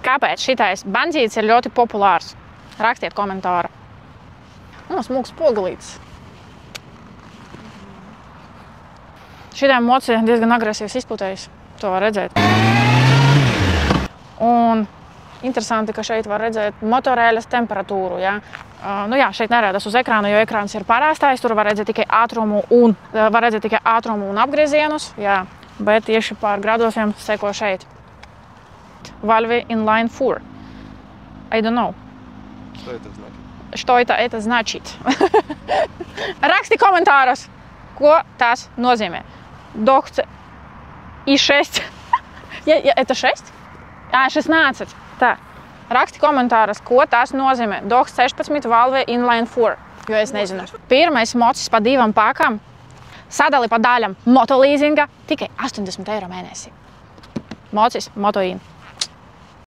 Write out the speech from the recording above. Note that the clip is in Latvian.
Kāpēc šitais bandzīts ir ļoti populārs? Rakstiet komentāru. Smūgs pogulītis. Šitajam moci diezgan agresīvs izputējis. To var redzēt. Un interesanti, ka šeit var redzēt motorēļas temperatūru. Ja? Šeit nerādās uz ekrāna, jo ekrāns ir parastais. Tur var redzēt tikai ātrumu un apgriezienus. Ja? Bet tieši pār gradusiem seko šeit. Valve inline 4. I don't know. Что это значит? Raksti komentāros, ko tas nozīmē. Dohce I6. Это 6? 16. Tā. Raksti komentāros, ko tas nozīmē. Dohce 16, Valve inline 4. Jo es nezinu. Pirmais mocis pa 2 pakām. Sadali pa daļam motolīzinga tikai 80 € mēnesī. Mocis, motoīna.